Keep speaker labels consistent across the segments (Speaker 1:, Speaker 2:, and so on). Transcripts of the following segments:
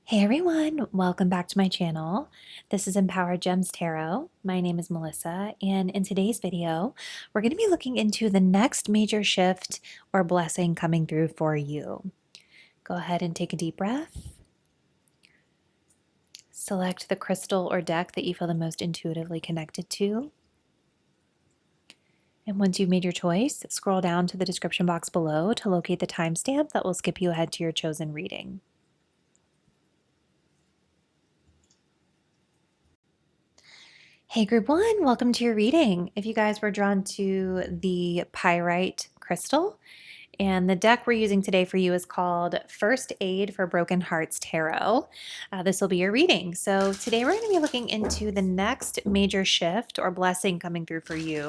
Speaker 1: Hey everyone, welcome back to my channel. This is Empowered Gems Tarot. My name is Melissa, and in today's video, we're going to be looking into the next major shift or blessing coming through for you. Go ahead and take a deep breath. Select the crystal or deck that you feel the most intuitively connected to. And once you've made your choice, scroll down to the description box below to locate the timestamp that will skip you ahead to your chosen reading. Hey group one, welcome to your reading. If you guys were drawn to the pyrite crystal, and the deck we're using today for you is called First Aid for Broken Hearts Tarot. This will be your reading. So today we're going to be looking into the next major shift or blessing coming through for you.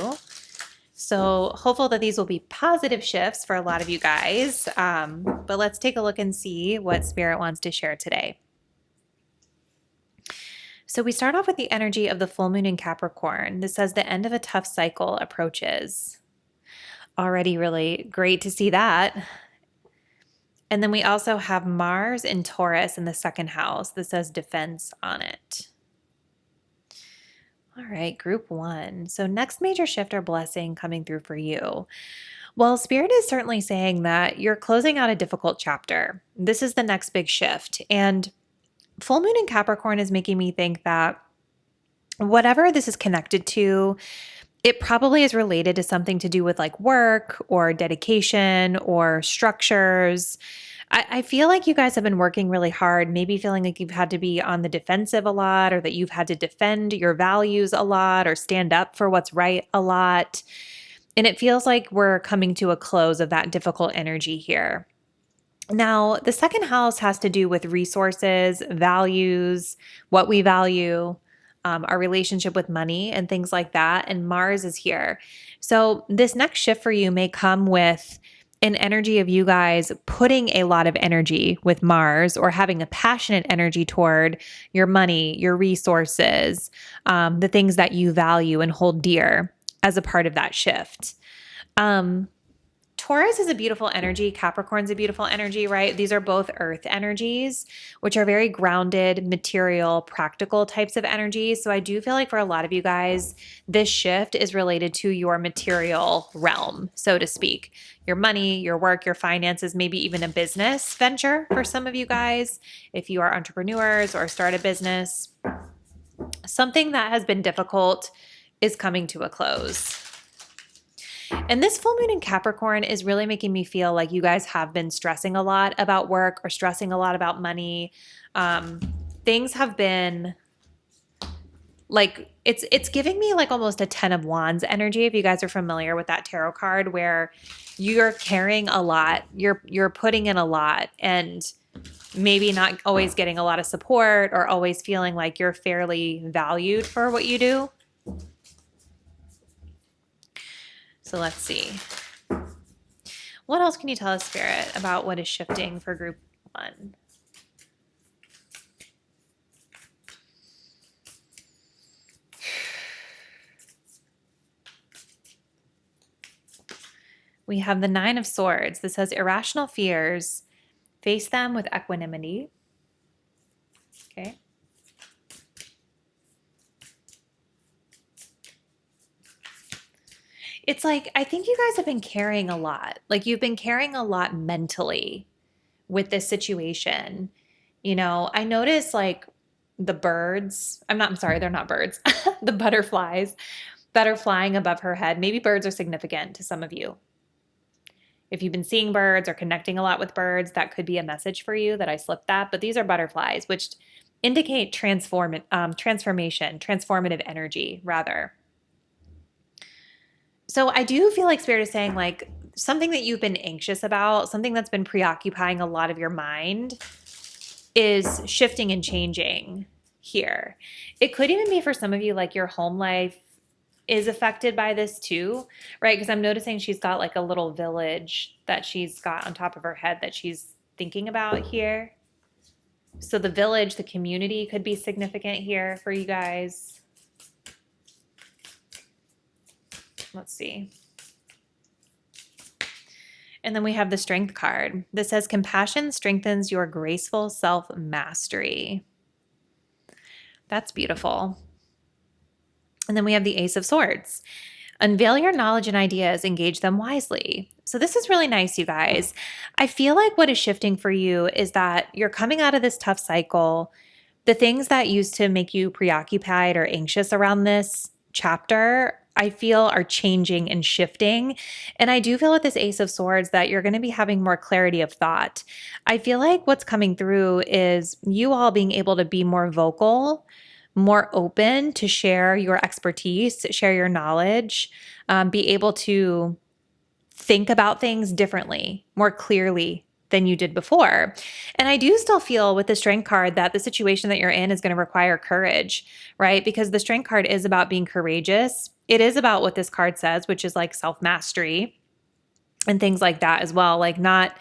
Speaker 1: So hopeful that these will be positive shifts for a lot of you guys. But let's take a look and see what Spirit wants to share today. So we start off with the energy of the full moon in Capricorn. This says the end of a tough cycle approaches. Already really great to see that. And then we also have Mars in Taurus in the second house. This says defense on it. All right, group one. So next major shift or blessing coming through for you. Well, Spirit is certainly saying that you're closing out a difficult chapter. This is the next big shift. And full moon in Capricorn is making me think that whatever this is connected to, it probably is related to something to do with like work or dedication or structures. I feel like you guys have been working really hard, maybe feeling like you've had to be on the defensive a lot, or that you've had to defend your values a lot, or stand up for what's right a lot. And it feels like we're coming to a close of that difficult energy here. Now, the second house has to do with resources, values, what we value, our relationship with money and things like that. And Mars is here. So this next shift for you may come with an energy of you guys putting a lot of energy with Mars, or having a passionate energy toward your money, your resources, the things that you value and hold dear as a part of that shift. Taurus is a beautiful energy. Capricorn's a beautiful energy, right? These are both earth energies, which are very grounded, material, practical types of energies. So I do feel like for a lot of you guys, this shift is related to your material realm, so to speak. Your money, your work, your finances, maybe even a business venture for some of you guys. If you are entrepreneurs or start a business, something that has been difficult is coming to a close. And this full moon in Capricorn is really making me feel like you guys have been stressing a lot about work or stressing a lot about money. Things have been like, it's giving me like almost a 10 of Wands energy, if you guys are familiar with that tarot card, where you're carrying a lot, you're putting in a lot, and maybe not always getting a lot of support, or always feeling like you're fairly valued for what you do. So let's see. What else can you tell us, Spirit, about what is shifting for group one? We have the Nine of Swords. This says irrational fears, face them with equanimity. Okay. It's like, I think you guys have been carrying a lot. Like, you've been carrying a lot mentally with this situation. You know, I notice like the birds, I'm sorry, they're not birds, the butterflies that are flying above her head. Maybe birds are significant to some of you. If you've been seeing birds or connecting a lot with birds, that could be a message for you that I slipped that. But these are butterflies, which indicate transformation, transformative energy, rather. So I do feel like Spirit is saying like something that you've been anxious about, something that's been preoccupying a lot of your mind, is shifting and changing here. It could even be for some of you like your home life is affected by this too, right? Because I'm noticing she's got like a little village that she's got on top of her head that she's thinking about here. So the village, the community could be significant here for you guys. Let's see. And then we have the Strength card. This says compassion strengthens your graceful self-mastery. That's beautiful. And then we have the Ace of Swords. Unveil your knowledge and ideas, engage them wisely. So this is really nice, you guys. I feel like what is shifting for you is that you're coming out of this tough cycle. The things that used to make you preoccupied or anxious around this chapter, I feel are changing and shifting. And I do feel with this Ace of Swords that you're going to be having more clarity of thought. I feel like what's coming through is you all being able to be more vocal, more open to share your expertise, share your knowledge, be able to think about things differently, more clearly than you did before. And I do still feel with the Strength card that the situation that you're in is going to require courage, right? Because the Strength card is about being courageous. It is about what this card says, which is like self-mastery and things like that as well, like not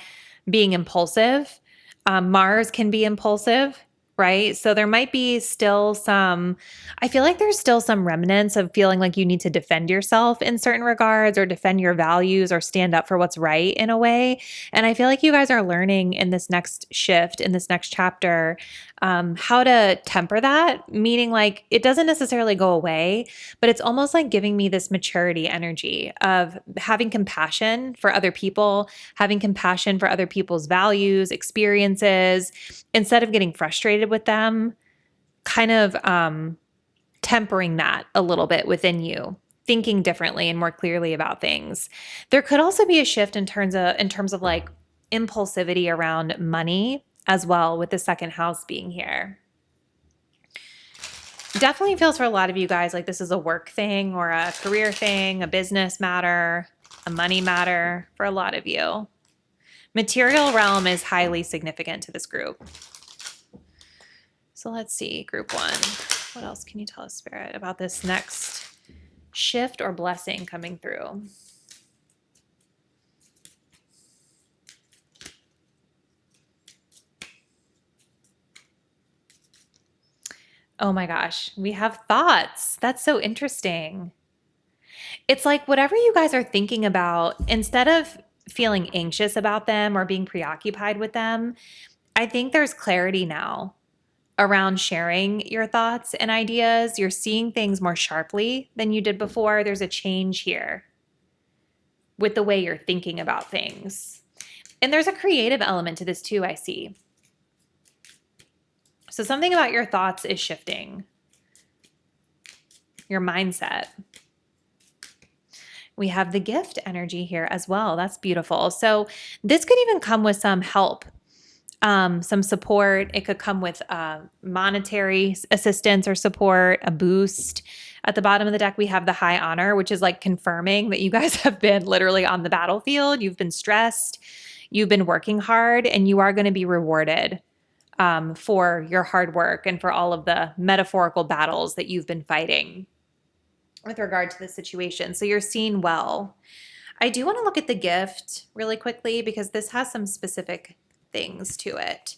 Speaker 1: being impulsive. Mars can be impulsive, right? So there might be still I feel like there's still some remnants of feeling like you need to defend yourself in certain regards or defend your values or stand up for what's right in a way. And I feel like you guys are learning in this next shift, in this next chapter, how to temper that, meaning like it doesn't necessarily go away, but it's almost like giving me this maturity energy of having compassion for other people, having compassion for other people's values, experiences, instead of getting frustrated with them, kind of tempering that a little bit within you, thinking differently and more clearly about things. There could also be a shift in terms of like impulsivity around money as well, with the second house being here. Definitely feels for a lot of you guys like this is a work thing or a career thing, a business matter, a money matter for a lot of you. Material realm is highly significant to this group. So let's see, group one. What else can you tell us, Spirit, about this next shift or blessing coming through? Oh my gosh, we have thoughts. That's so interesting. It's like whatever you guys are thinking about, instead of feeling anxious about them or being preoccupied with them, I think there's clarity now around sharing your thoughts and ideas. You're seeing things more sharply than you did before. There's a change here with the way you're thinking about things. And there's a creative element to this too, I see. So something about your thoughts is shifting. Your mindset. We have the gift energy here as well. That's beautiful. So this could even come with some help, some support. It could come with monetary assistance or support, a boost. At the bottom of the deck, we have the High Honor, which is like confirming that you guys have been literally on the battlefield. You've been stressed. You've been working hard, and you are going to be rewarded for your hard work and for all of the metaphorical battles that you've been fighting with regard to the situation. So you're seen well. I do want to look at the gift really quickly because this has some specific things to it.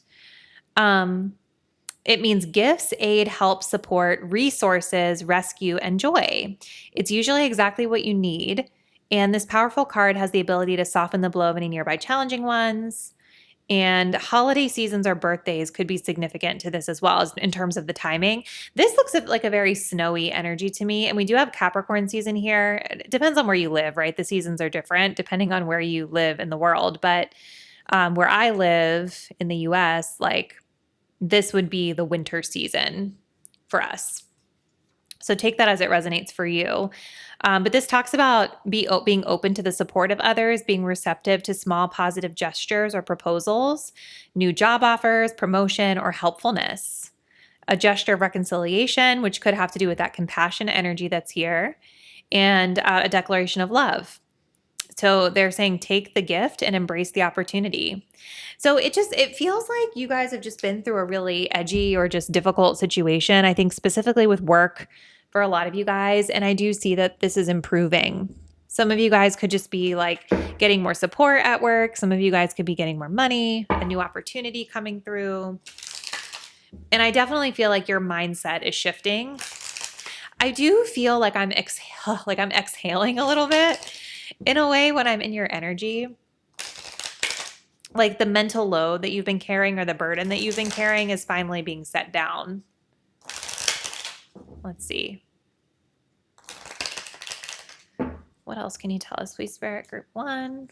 Speaker 1: It means gifts, aid, help, support, resources, rescue, and joy. It's usually exactly what you need. And this powerful card has the ability to soften the blow of any nearby challenging ones. And holiday seasons or birthdays could be significant to this as well as in terms of the timing. This looks like a very snowy energy to me. And we do have Capricorn season here. It depends on where you live, right? The seasons are different depending on where you live in the world. But where I live in the US, like this would be the winter season for us. So take that as it resonates for you. But this talks about being open to the support of others, being receptive to small positive gestures or proposals, new job offers, promotion, or helpfulness. A gesture of reconciliation, which could have to do with that compassion energy that's here, and a declaration of love. So they're saying take the gift and embrace the opportunity. So it feels like you guys have just been through a really edgy or just difficult situation. I think specifically with work for a lot of you guys. And I do see that this is improving. Some of you guys could just be like getting more support at work. Some of you guys could be getting more money, a new opportunity coming through. And I definitely feel like your mindset is shifting. I do feel like I'm exhaling a little bit in a way when I'm in your energy. like the mental load that you've been carrying or the burden that you've been carrying is finally being set down. Let's see. What else can you tell us, Sweet Spirit Group 1?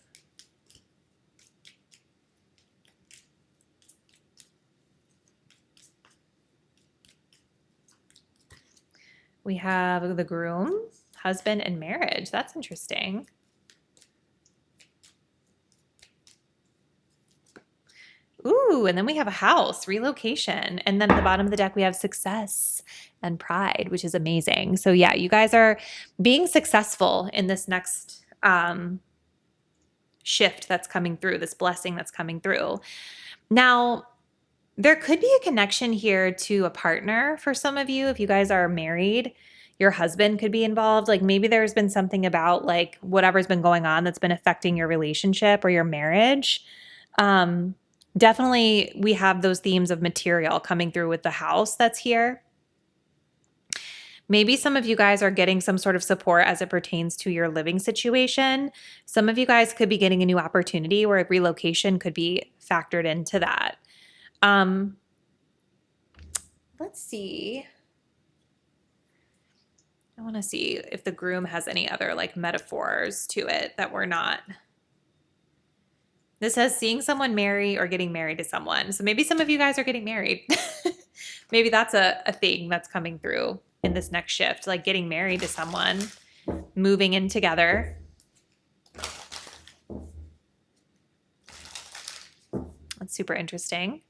Speaker 1: We have the groom, husband, and marriage. That's interesting. Ooh, and then we have a house, relocation. And then at the bottom of the deck, we have success and pride, which is amazing. So yeah, you guys are being successful in this next shift that's coming through, this blessing that's coming through. Now, there could be a connection here to a partner for some of you. If you guys are married, your husband could be involved. Like maybe there's been something about like whatever's been going on that's been affecting your relationship or your marriage. Definitely we have those themes of material coming through with the house that's here. Maybe some of you guys are getting some sort of support as it pertains to your living situation. Some of you guys could be getting a new opportunity where a relocation could be factored into that. Let's see. I want to see if the groom has any other like metaphors to it that we're not. This says seeing someone marry or getting married to someone. So maybe some of you guys are getting married. Maybe that's a thing that's coming through in this next shift, like getting married to someone, moving in together. That's super interesting.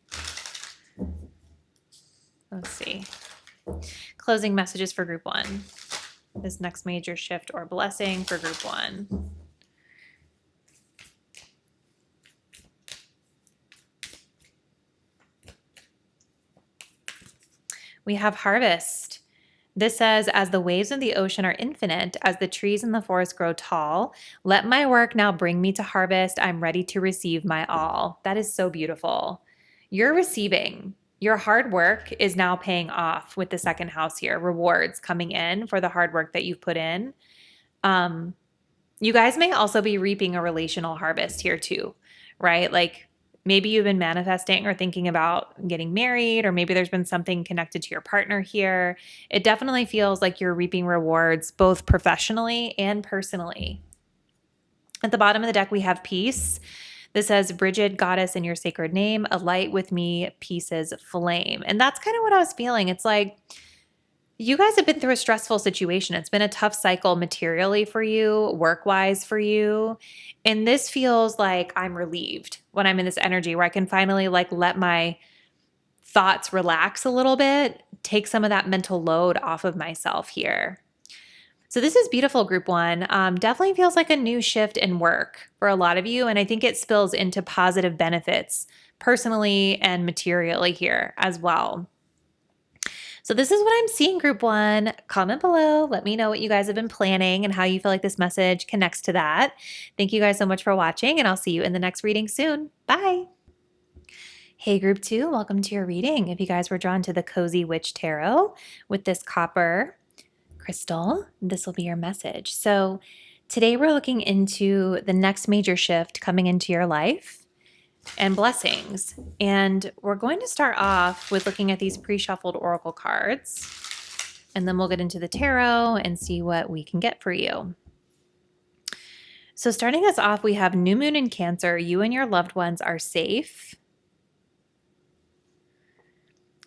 Speaker 1: Let's see. Closing messages for group 1. This next major shift or blessing for group 1. We have harvest. This says, as the waves of the ocean are infinite, as the trees in the forest grow tall, let my work now bring me to harvest. I'm ready to receive my all. That is so beautiful. You're receiving. Your hard work is now paying off with the second house here. Rewards coming in for the hard work that you've put in. You guys may also be reaping a relational harvest here too, right? Like maybe you've been manifesting or thinking about getting married, or maybe there's been something connected to your partner here. It definitely feels like you're reaping rewards both professionally and personally. At the bottom of the deck, we have peace. This says, Bridget, goddess in your sacred name, a light with me, peace's flame. And that's kind of what I was feeling. It's like, you guys have been through a stressful situation. It's been a tough cycle materially for you, work-wise for you. And this feels like I'm relieved when I'm in this energy where I can finally like let my thoughts relax a little bit, take some of that mental load off of myself here. So this is beautiful, group 1. Definitely feels like a new shift in work for a lot of you. And I think it spills into positive benefits personally and materially here as well. So this is what I'm seeing, group 1. Comment below. Let me know what you guys have been planning and how you feel like this message connects to that. Thank you guys so much for watching, and I'll see you in the next reading soon. Bye. Hey, group 2, welcome to your reading. If you guys were drawn to the Cozy Witch Tarot with this copper crystal, this will be your message. So today we're looking into the next major shift coming into your life and blessings. And we're going to start off with looking at these pre-shuffled oracle cards, and then we'll get into the tarot and see what we can get for you. So starting us off, we have New Moon in Cancer. You and your loved ones are safe.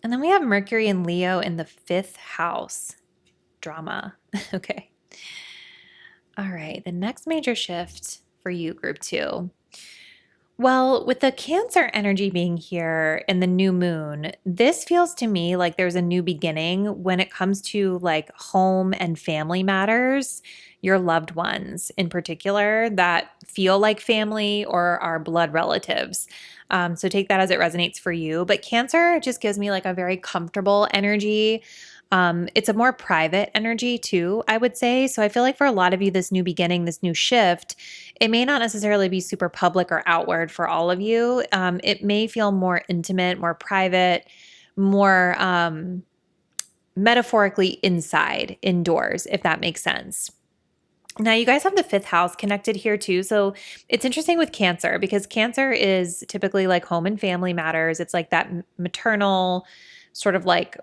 Speaker 1: And then we have Mercury and Leo in the 5th house. Drama. Okay. All right. The next major shift for you, group 2. Well, with the Cancer energy being here in the new moon, this feels to me like there's a new beginning when it comes to like home and family matters, your loved ones in particular that feel like family or are blood relatives. So take that as it resonates for you. But Cancer just gives me like a very comfortable energy. It's a more private energy too, I would say. So I feel like for a lot of you, this new beginning, this new shift, it may not necessarily be super public or outward for all of you. It may feel more intimate, more private, more metaphorically inside, indoors, if that makes sense. Now, you guys have the fifth house connected here too. So it's interesting with Cancer because Cancer is typically like home and family matters. It's like that maternal sort of like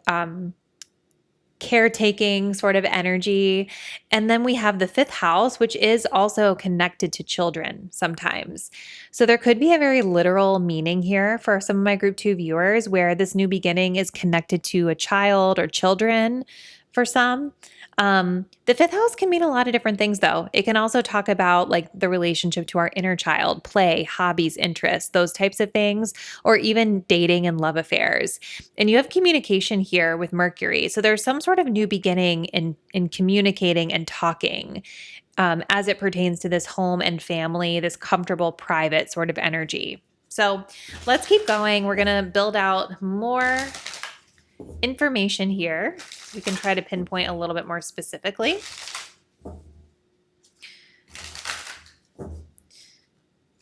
Speaker 1: caretaking sort of energy. And then we have the fifth house, which is also connected to children sometimes. So there could be a very literal meaning here for some of my group 2 viewers where this new beginning is connected to a child or children for some. The fifth house can mean a lot of different things, though. It can also talk about like the relationship to our inner child, play, hobbies, interests, those types of things, or even dating and love affairs. And you have communication here with Mercury. So there's some sort of new beginning in communicating and talking as it pertains to this home and family, this comfortable, private sort of energy. So let's keep going. We're going to build out more information here. We can try to pinpoint a little bit more specifically.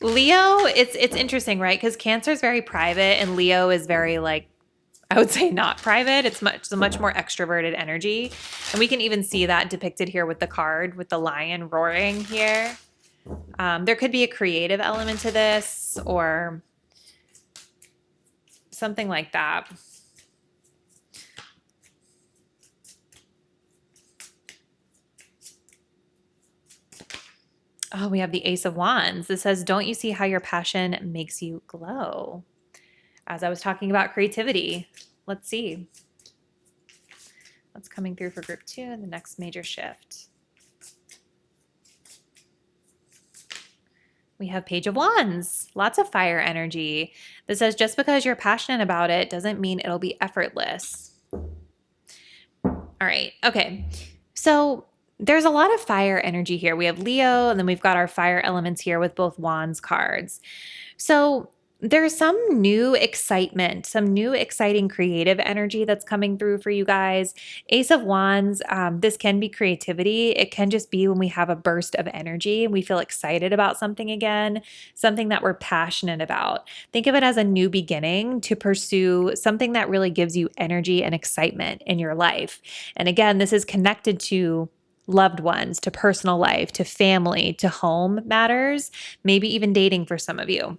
Speaker 1: Leo, it's interesting, right? Because Cancer is very private and Leo is very like, I would say not private. It's a much more extroverted energy. And we can even see that depicted here with the card, with the lion roaring here. There could be a creative element to this or something like that. Oh, we have the Ace of Wands. This says, don't you see how your passion makes you glow? As I was talking about creativity, let's see. What's coming through for group 2 in the next major shift? We have Page of Wands, lots of fire energy. This says, just because you're passionate about it doesn't mean it'll be effortless. All right, okay. So there's a lot of fire energy here. We have Leo, and then we've got our fire elements here with both Wands cards. So there's some new excitement, some new exciting creative energy that's coming through for you guys. Ace of Wands, this can be creativity. It can just be when we have a burst of energy and we feel excited about something again, something that we're passionate about. Think of it as a new beginning to pursue something that really gives you energy and excitement in your life. And again, this is connected to loved ones, to personal life, to family, to home matters, maybe even dating for some of you.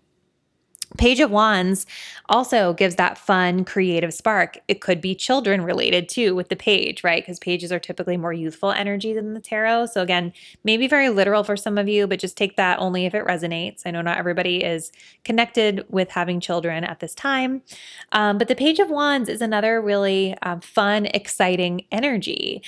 Speaker 1: Page of Wands also gives that fun, creative spark. It could be children related too with the page, right? Because pages are typically more youthful energy than the tarot. So again, maybe very literal for some of you, but just take that only if it resonates. I know not everybody is connected with having children at this time. But the Page of Wands is another really fun, exciting energy.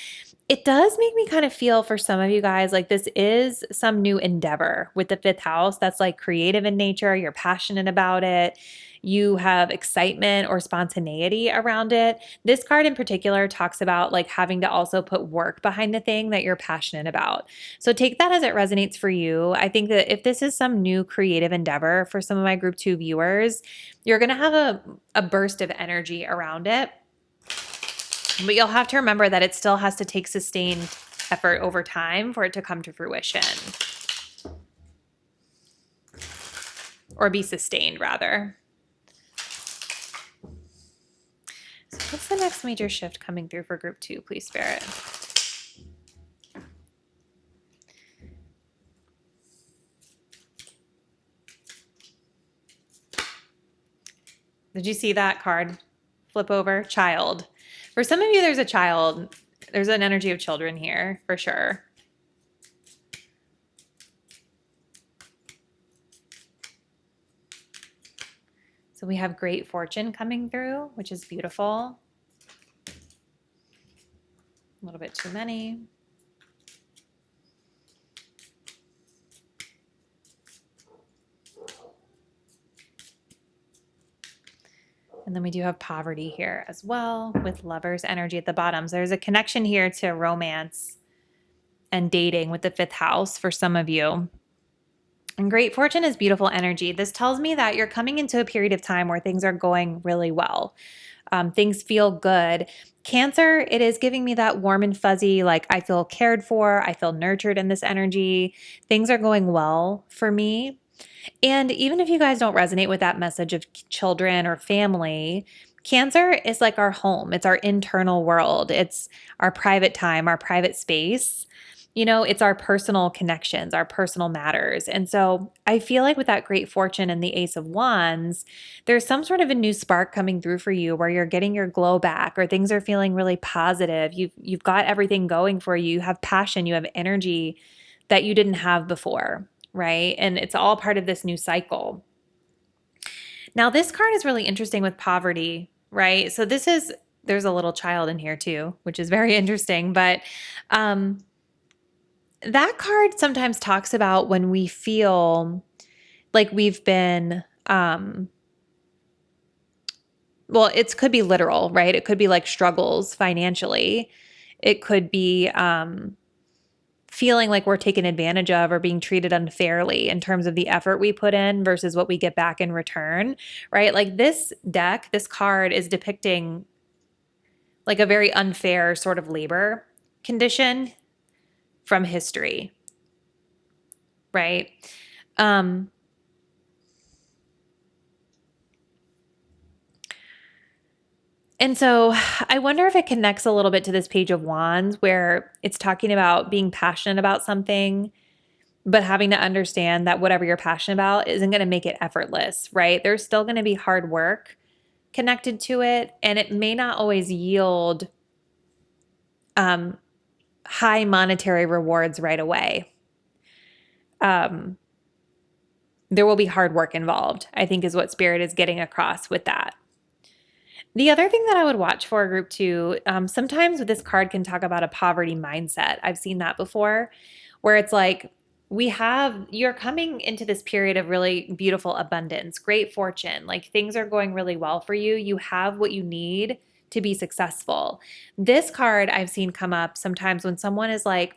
Speaker 1: It does make me kind of feel for some of you guys like this is some new endeavor with the fifth house that's like creative in nature. You're passionate about it. You have excitement or spontaneity around it. This card in particular talks about like having to also put work behind the thing that you're passionate about. So take that as it resonates for you. I think that if this is some new creative endeavor for some of my group 2 viewers, you're going to have a burst of energy around it. But you'll have to remember that it still has to take sustained effort over time for it to come to fruition. Or be sustained, rather. So what's the next major shift coming through for group 2, please, Spirit? Did you see that card flip over? Child. For some of you, there's a child. There's an energy of children here, for sure. So we have great fortune coming through, which is beautiful. A little bit too many. And then we do have poverty here as well with Lover's energy at the bottom. So there's a connection here to romance and dating with the fifth house for some of you. And great fortune is beautiful energy. This tells me that you're coming into a period of time where things are going really well. Things feel good. Cancer, it is giving me that warm and fuzzy, like I feel cared for, I feel nurtured in this energy. Things are going well for me. And even if you guys don't resonate with that message of children or family, Cancer is like our home. It's our internal world. It's our private time, our private space. It's our personal connections, our personal matters. And so I feel like with that great fortune and the Ace of Wands, there's some sort of a new spark coming through for you where you're getting your glow back or things are feeling really positive. You've got everything going for you. You have passion, you have energy that you didn't have before, right? And it's all part of this new cycle. Now, this card is really interesting with poverty, right? So there's a little child in here too, which is very interesting, but that card sometimes talks about when we feel like we've been, well, it could be literal, right? It could be like struggles financially. It could be feeling like we're taken advantage of or being treated unfairly in terms of the effort we put in versus what we get back in return, right? Like this card is depicting like a very unfair sort of labor condition from history, right? And so I wonder if it connects a little bit to this Page of Wands where it's talking about being passionate about something, but having to understand that whatever you're passionate about isn't going to make it effortless, right? There's still going to be hard work connected to it, and it may not always yield high monetary rewards right away. There will be hard work involved, I think is what Spirit is getting across with that. The other thing that I would watch for group 2, sometimes this card can talk about a poverty mindset. I've seen that before where it's like you're coming into this period of really beautiful abundance, great fortune, like things are going really well for you. You have what you need to be successful. This card I've seen come up sometimes when someone is like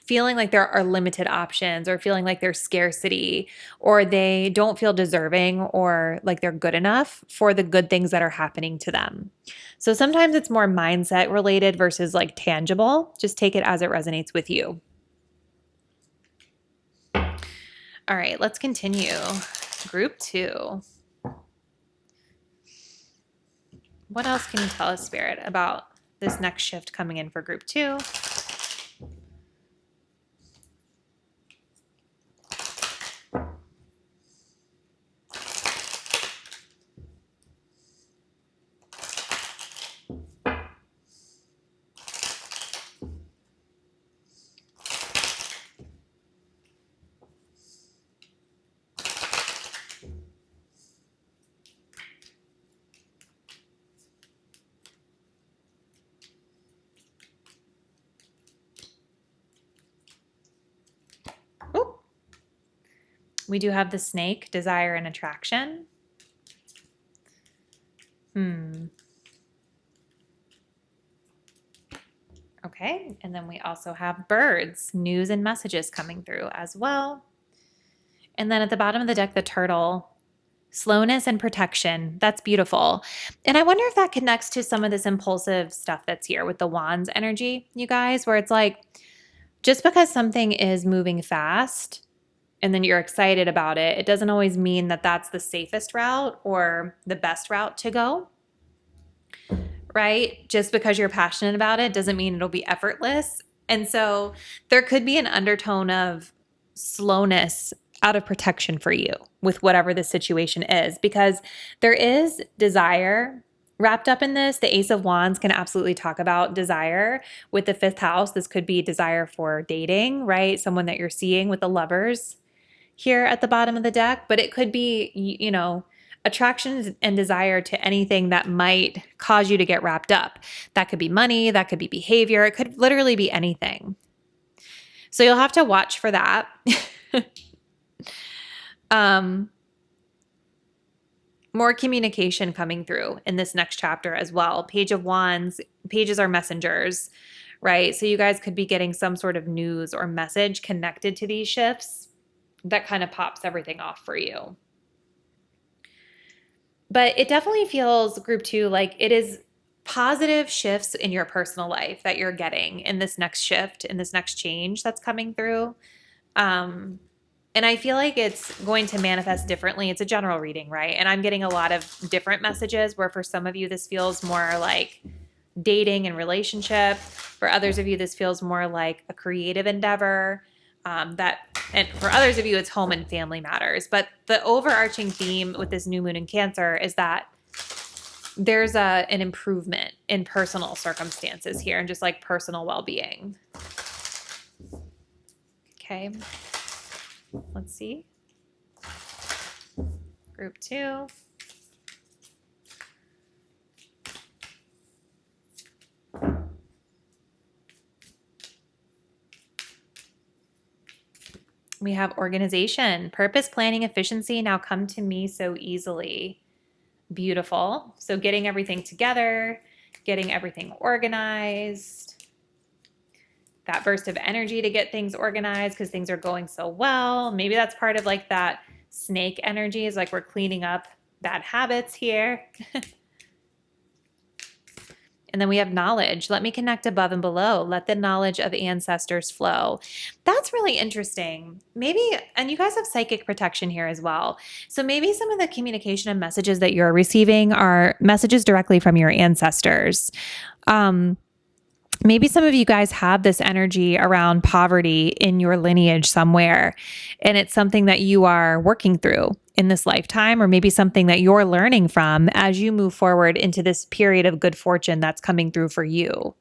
Speaker 1: feeling like there are limited options or feeling like there's scarcity or they don't feel deserving or like they're good enough for the good things that are happening to them. So sometimes it's more mindset related versus like tangible. Just take it as it resonates with you. All right, let's continue. Group 2. What else can you tell us, Spirit, about this next shift coming in for group 2? We do have the snake, desire and attraction. Okay, and then we also have birds, news and messages coming through as well. And then at the bottom of the deck, the turtle, slowness and protection. That's beautiful. And I wonder if that connects to some of this impulsive stuff that's here with the wands energy, you guys, where it's like, just because something is moving fast and then you're excited about it, it doesn't always mean that that's the safest route or the best route to go, right? Just because you're passionate about it doesn't mean it'll be effortless. And so there could be an undertone of slowness out of protection for you with whatever the situation is, because there is desire wrapped up in this. The Ace of Wands can absolutely talk about desire with the 5th house. This could be desire for dating, right? Someone that you're seeing with the lovers here at the bottom of the deck, but it could be, attraction and desire to anything that might cause you to get wrapped up. That could be money, that could be behavior, it could literally be anything. So you'll have to watch for that. More communication coming through in this next chapter as well. Page of Wands, pages are messengers, right? So you guys could be getting some sort of news or message connected to these shifts that kind of pops everything off for you. But it definitely feels, group 2, like it is positive shifts in your personal life that you're getting in this next shift, in this next change that's coming through. And I feel like it's going to manifest differently. It's a general reading, right? And I'm getting a lot of different messages where for some of you, this feels more like dating and relationship. For others of you, this feels more like a creative endeavor. And for others of you, it's home and family matters. But the overarching theme with this new moon in Cancer is that there's an improvement in personal circumstances here and just like personal well-being. Okay, let's see. Group 2. We have organization, purpose, planning, efficiency now come to me so easily. Beautiful. So getting everything together, getting everything organized, that burst of energy to get things organized because things are going so well. Maybe that's part of like that snake energy, is like we're cleaning up bad habits here. And then we have knowledge. Let me connect above and below. Let the knowledge of ancestors flow. That's really interesting. Maybe, and you guys have psychic protection here as well. So maybe some of the communication and messages that you're receiving are messages directly from your ancestors. Maybe some of you guys have this energy around poverty in your lineage somewhere, and it's something that you are working through in this lifetime, or maybe something that you're learning from as you move forward into this period of good fortune that's coming through for you.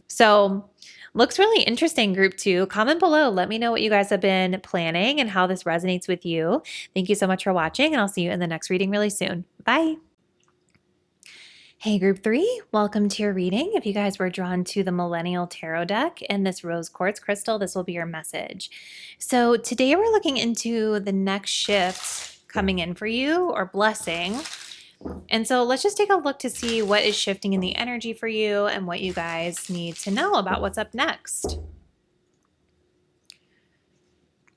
Speaker 1: So looks really interesting, group 2. Comment below. Let me know what you guys have been planning and how this resonates with you. Thank you so much for watching, and I'll see you in the next reading really soon. Bye. Hey, group 3, welcome to your reading. If you guys were drawn to the Millennial Tarot deck and this rose quartz crystal, this will be your message. So today we're looking into the next shift coming in for you, or blessing. And so let's just take a look to see what is shifting in the energy for you and what you guys need to know about what's up next.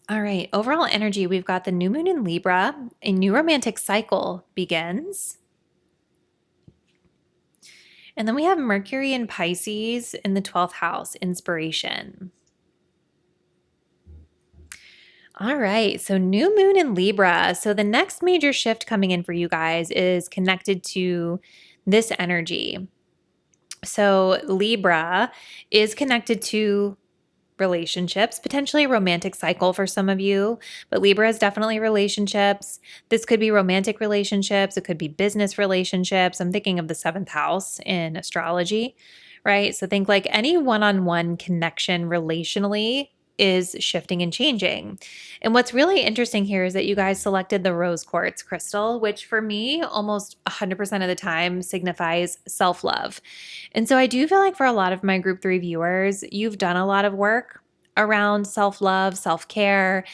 Speaker 1: All right, overall energy, we've got the new moon in Libra. A new romantic cycle begins. And then we have Mercury in Pisces in the 12th house, inspiration. All right, so new moon in Libra. So the next major shift coming in for you guys is connected to this energy. So Libra is connected to relationships, potentially a romantic cycle for some of you, but Libra is definitely relationships. This could be romantic relationships. It could be business relationships. I'm thinking of the 7th house in astrology, right? So think like any one-on-one connection relationally is shifting and changing. And what's really interesting here is that you guys selected the rose quartz crystal, which for me, almost 100% of the time signifies self-love. And so I do feel like for a lot of my group 3 viewers, you've done a lot of work around self-love, self-care,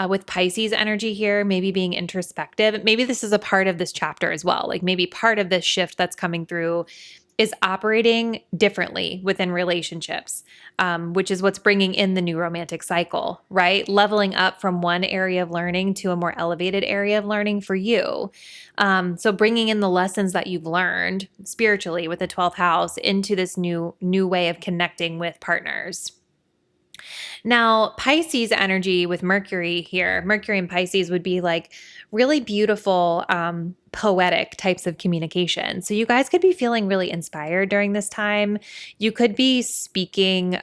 Speaker 1: with Pisces energy here, maybe being introspective. Maybe this is a part of this chapter as well. Like maybe part of this shift that's coming through is operating differently within relationships, which is what's bringing in the new romantic cycle, right? Leveling up from one area of learning to a more elevated area of learning for you. So bringing in the lessons that you've learned spiritually with the 12th house into this new way of connecting with partners. Now, Pisces energy with Mercury here, Mercury and Pisces would be like really beautiful, poetic types of communication. So you guys could be feeling really inspired during this time. You could be speaking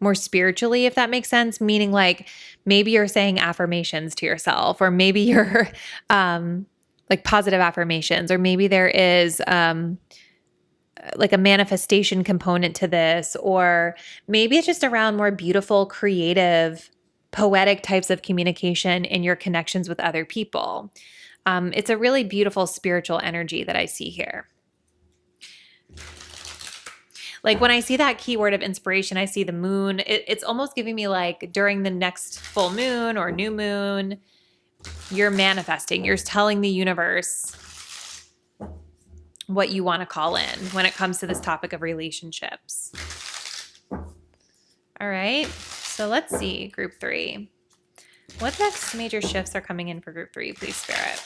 Speaker 1: more spiritually, if that makes sense, meaning like maybe you're saying affirmations to yourself, or maybe you're like positive affirmations, or maybe there is like a manifestation component to this, or maybe it's just around more beautiful, creative, poetic types of communication in your connections with other people. It's a really beautiful spiritual energy that I see here. Like when I see that keyword of inspiration, I see the moon. It's almost giving me like during the next full moon or new moon, you're manifesting, you're telling the universe what you want to call in when it comes to this topic of relationships. All right, so let's see, group 3. What next major shifts are coming in for group 3, please, Spirit?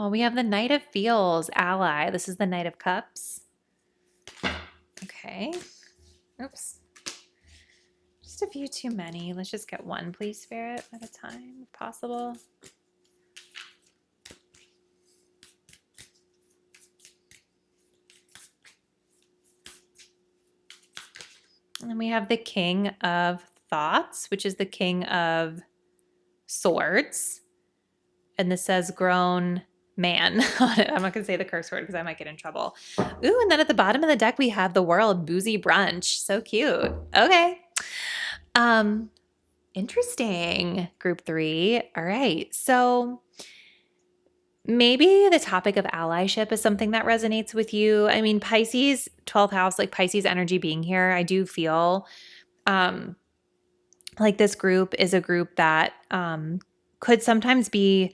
Speaker 1: Oh, we have the Knight of Feels ally. This is the Knight of Cups. Okay. Oops. Just a few too many. Let's just get one, please, Spirit, at a time, if possible. And then we have the King of Thoughts, which is the King of Swords. And this says grown man on it. I'm not going to say the curse word because I might get in trouble. Ooh, and then at the bottom of the deck, we have the World, Boozy Brunch. So cute. Okay. Interesting. Group 3. All right. So maybe the topic of allyship is something that resonates with you. I mean, Pisces, 12th house, like Pisces energy being here, I do feel like this group is a group that could sometimes be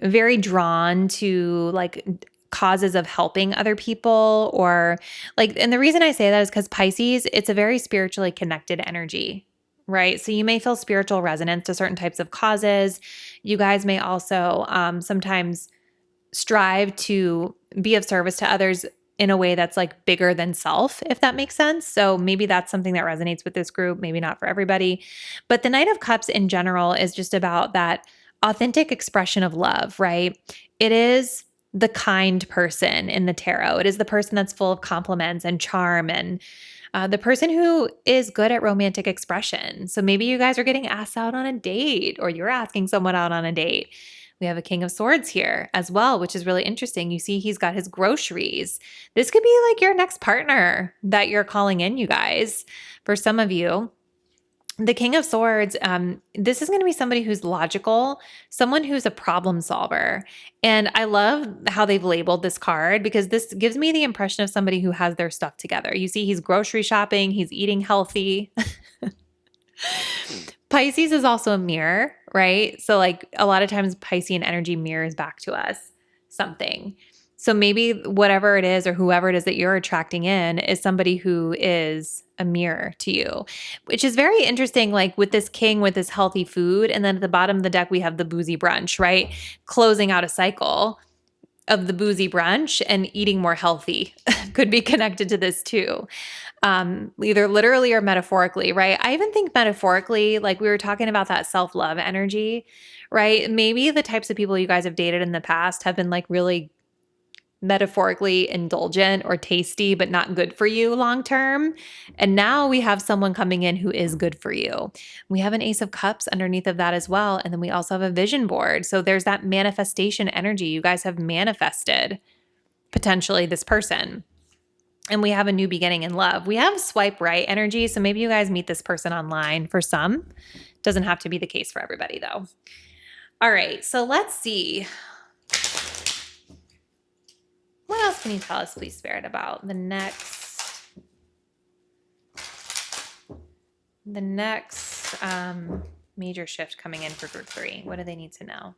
Speaker 1: very drawn to like causes of helping other people, or like, and the reason I say that is because Pisces, it's a very spiritually connected energy, right? So you may feel spiritual resonance to certain types of causes. You guys may also sometimes strive to be of service to others in a way that's like bigger than self, if that makes sense. So maybe that's something that resonates with this group, maybe not for everybody. But the Knight of Cups in general is just about that authentic expression of love, right? It is the kind person in the tarot. It is the person that's full of compliments and charm, and the person who is good at romantic expression. So maybe you guys are getting asked out on a date, or you're asking someone out on a date. We have a King of Swords here as well, which is really interesting. You see he's got his groceries. This could be like your next partner that you're calling in, you guys. For some of you, the King of Swords, this is going to be somebody who's logical, someone who's a problem solver. And I love how they've labeled this card because this gives me the impression of somebody who has their stuff together. You see he's grocery shopping, he's eating healthy. Pisces is also a mirror, right? So like a lot of times Piscean energy mirrors back to us something. So maybe whatever it is or whoever it is that you're attracting in is somebody who is a mirror to you, which is very interesting. Like with this king, with this healthy food. And then at the bottom of the deck, we have the boozy brunch, right? Closing out a cycle of the boozy brunch, and eating more healthy could be connected to this too. Either literally or metaphorically, right? I even think metaphorically, like we were talking about that self-love energy, right? Maybe the types of people you guys have dated in the past have been like really metaphorically indulgent or tasty, but not good for you long term. And now we have someone coming in who is good for you. We have an Ace of Cups underneath of that as well. And then we also have a vision board. So there's that manifestation energy. You guys have manifested potentially this person. And we have a new beginning in love. We have swipe right energy. So maybe you guys meet this person online for some. Doesn't have to be the case for everybody though. All right, so let's see. What else can you tell us, please, Spirit, about the next major shift coming in for group 3? What do they need to know?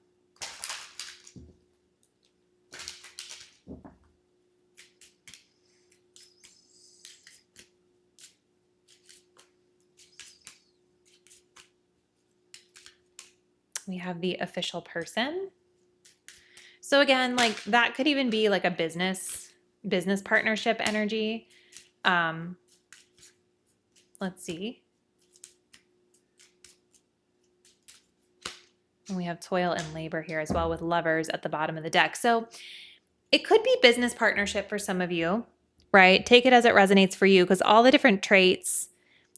Speaker 1: We have the official person. So again, like that could even be like a business partnership energy. Let's see. And we have toil and labor here as well with lovers at the bottom of the deck. So it could be business partnership for some of you, right? Take it as it resonates for you, because all the different traits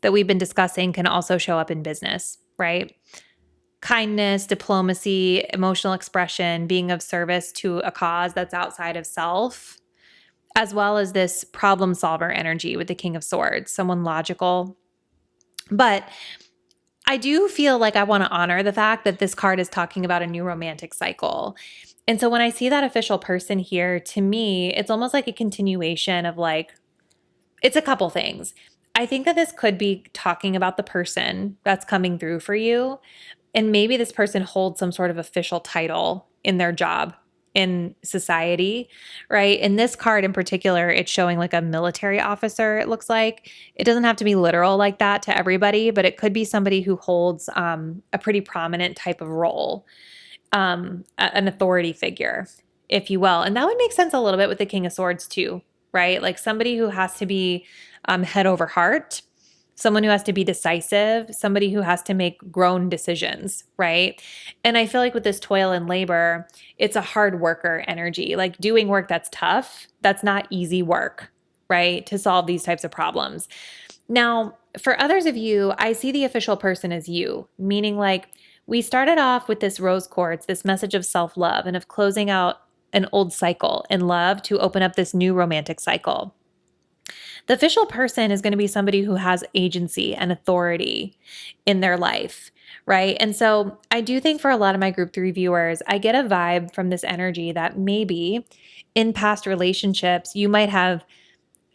Speaker 1: that we've been discussing can also show up in business, right? Kindness, diplomacy, emotional expression, being of service to a cause that's outside of self, as well as this problem solver energy with the King of Swords, someone logical. But I do feel like I want to honor the fact that this card is talking about a new romantic cycle. And so when I see that official person here, to me, it's almost like a continuation of like, it's a couple things. I think that this could be talking about the person that's coming through for you. And maybe this person holds some sort of official title in their job in society, right? In this card in particular, it's showing like a military officer, it looks like. It doesn't have to be literal like that to everybody, but it could be somebody who holds a pretty prominent type of role. an authority figure, if you will. And that would make sense a little bit with the King of Swords too, right? Like somebody who has to be head over heart, someone who has to be decisive, somebody who has to make grown decisions, right? And I feel like with this toil and labor, it's a hard worker energy, like doing work that's tough, that's not easy work, right? To solve these types of problems. Now, for others of you, I see the official person as you, meaning like we started off with this rose quartz, this message of self-love and of closing out an old cycle in love to open up this new romantic cycle. The official person is going to be somebody who has agency and authority in their life, right? And so I do think for a lot of my group 3 viewers, I get a vibe from this energy that maybe in past relationships, you might have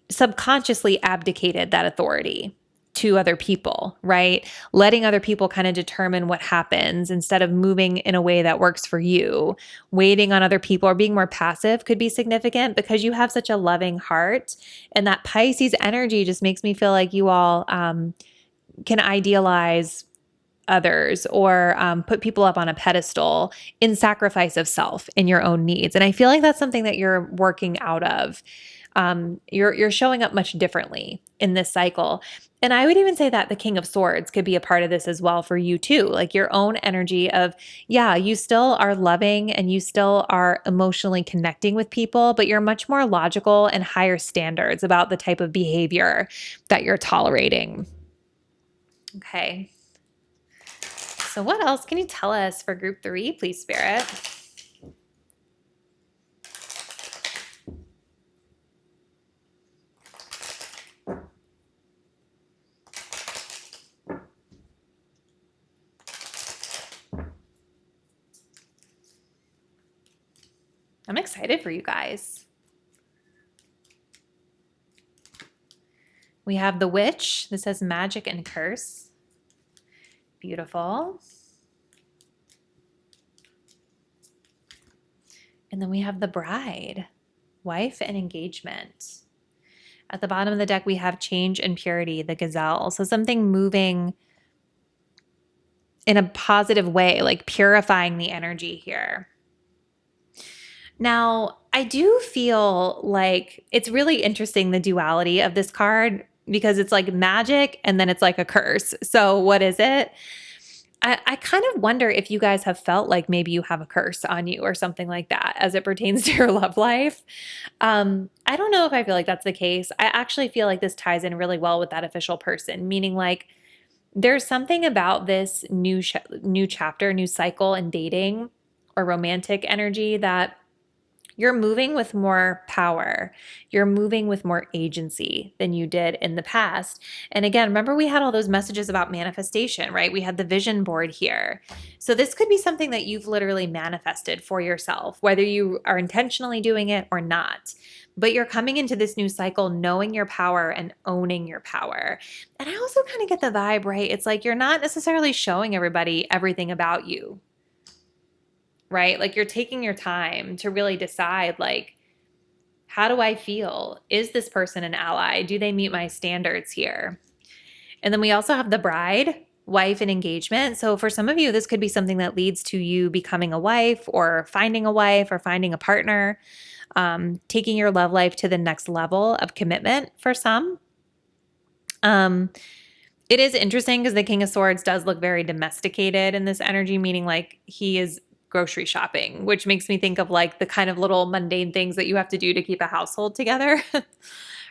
Speaker 1: subconsciously abdicated that authority to other people, right? Letting other people kind of determine what happens instead of moving in a way that works for you. Waiting on other people or being more passive could be significant because you have such a loving heart. And that Pisces energy just makes me feel like you all can idealize others or put people up on a pedestal in sacrifice of self in your own needs. And I feel like that's something that you're working out of. You're showing up much differently in this cycle. And I would even say that the King of Swords could be a part of this as well for you too. Like your own energy of, yeah, you still are loving and you still are emotionally connecting with people, but you're much more logical and higher standards about the type of behavior that you're tolerating. Okay. So what else can you tell us for group 3, please, Spirit? I'm excited for you guys. We have the Witch. This says magic and curse. Beautiful. And then we have the Bride, wife and engagement. At the bottom of the deck, we have change and purity, the Gazelle. So something moving in a positive way, like purifying the energy here. Now, I do feel like it's really interesting, the duality of this card, because it's like magic and then it's like a curse. So what is it? I kind of wonder if you guys have felt like maybe you have a curse on you or something like that as it pertains to your love life. I don't know if I feel like that's the case. I actually feel like this ties in really well with that official person, meaning like there's something about this new chapter, new cycle in dating or romantic energy that you're moving with more power. You're moving with more agency than you did in the past. And again, remember we had all those messages about manifestation, right? We had the vision board here. So this could be something that you've literally manifested for yourself, whether you are intentionally doing it or not. But you're coming into this new cycle knowing your power and owning your power. And I also kind of get the vibe, right? It's like you're not necessarily showing everybody everything about you, right? Like you're taking your time to really decide, like, how do I feel? Is this person an ally? Do they meet my standards here? And then we also have the Bride, wife and engagement. So for some of you, this could be something that leads to you becoming a wife or finding a partner, taking your love life to the next level of commitment for some. It is interesting because the King of Swords does look very domesticated in this energy, meaning like he is grocery shopping, which makes me think of like the kind of little mundane things that you have to do to keep a household together,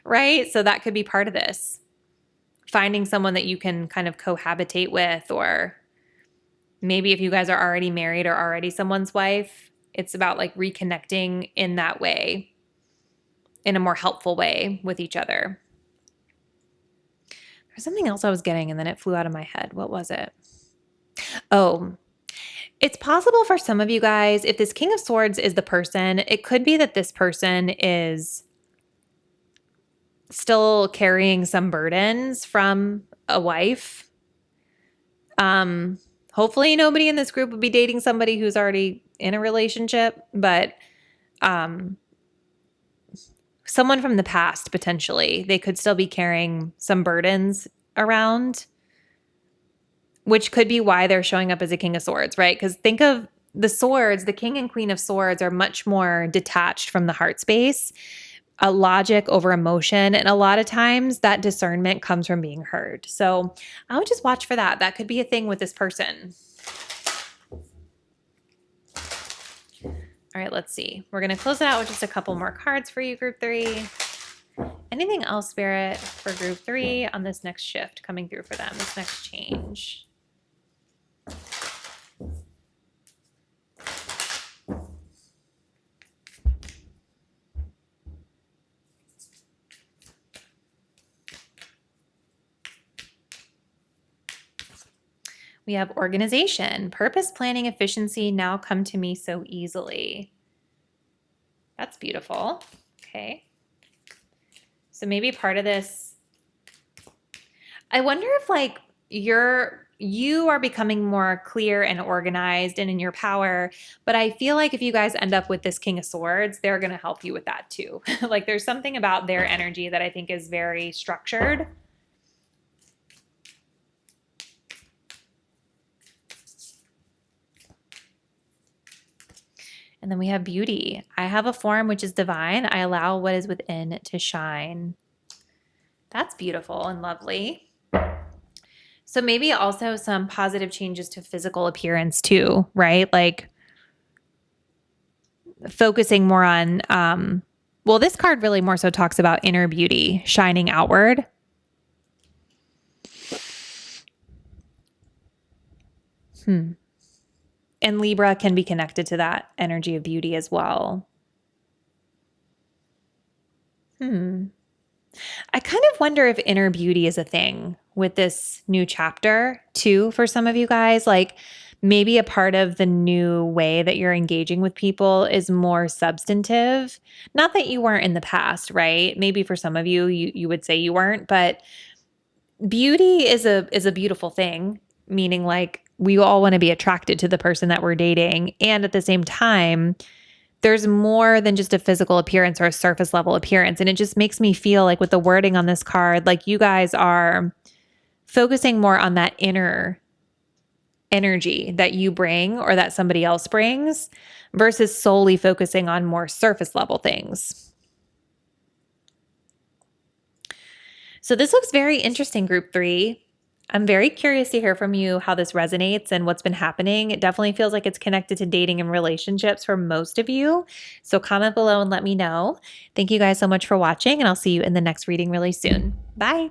Speaker 1: right? So that could be part of this. Finding someone that you can kind of cohabitate with, or maybe if you guys are already married or already someone's wife, it's about like reconnecting in that way, in a more helpful way with each other. There's something else I was getting and then it flew out of my head. What was it? Oh, it's possible for some of you guys, if this King of Swords is the person, it could be that this person is still carrying some burdens from a wife. Hopefully nobody in this group would be dating somebody who's already in a relationship, but someone from the past, potentially, they could still be carrying some burdens around, which could be why they're showing up as a King of Swords, right? Because think of the swords, the king and queen of swords are much more detached from the heart space, a logic over emotion. And a lot of times that discernment comes from being heard. So I would just watch for that. That could be a thing with this person. All right, let's see. We're going to close it out with just a couple more cards for you, group 3. Anything else, Spirit, for group 3 on this next shift coming through for them, this next change? We have organization, purpose, planning, efficiency now come to me so easily. That's beautiful. Okay. So maybe part of this, I wonder if like you are becoming more clear and organized and in your power, but I feel like if you guys end up with this King of Swords, they're going to help you with that too. Like there's something about their energy that I think is very structured. And then we have beauty. I have a form which is divine. I allow what is within to shine. That's beautiful and lovely. So maybe also some positive changes to physical appearance too, right? Like focusing more on, well, this card really more so talks about inner beauty, shining outward. And Libra can be connected to that energy of beauty as well. I kind of wonder if inner beauty is a thing with this new chapter too, for some of you guys. Like maybe a part of the new way that you're engaging with people is more substantive. Not that you weren't in the past, right? Maybe for some of you, you would say you weren't, but beauty is a beautiful thing, meaning like we all want to be attracted to the person that we're dating. And at the same time, there's more than just a physical appearance or a surface level appearance. And it just makes me feel like with the wording on this card, like you guys are focusing more on that inner energy that you bring or that somebody else brings versus solely focusing on more surface level things. So this looks very interesting, group 3. I'm very curious to hear from you how this resonates and what's been happening. It definitely feels like it's connected to dating and relationships for most of you. So comment below and let me know. Thank you guys so much for watching, and I'll see you in the next reading really soon. Bye.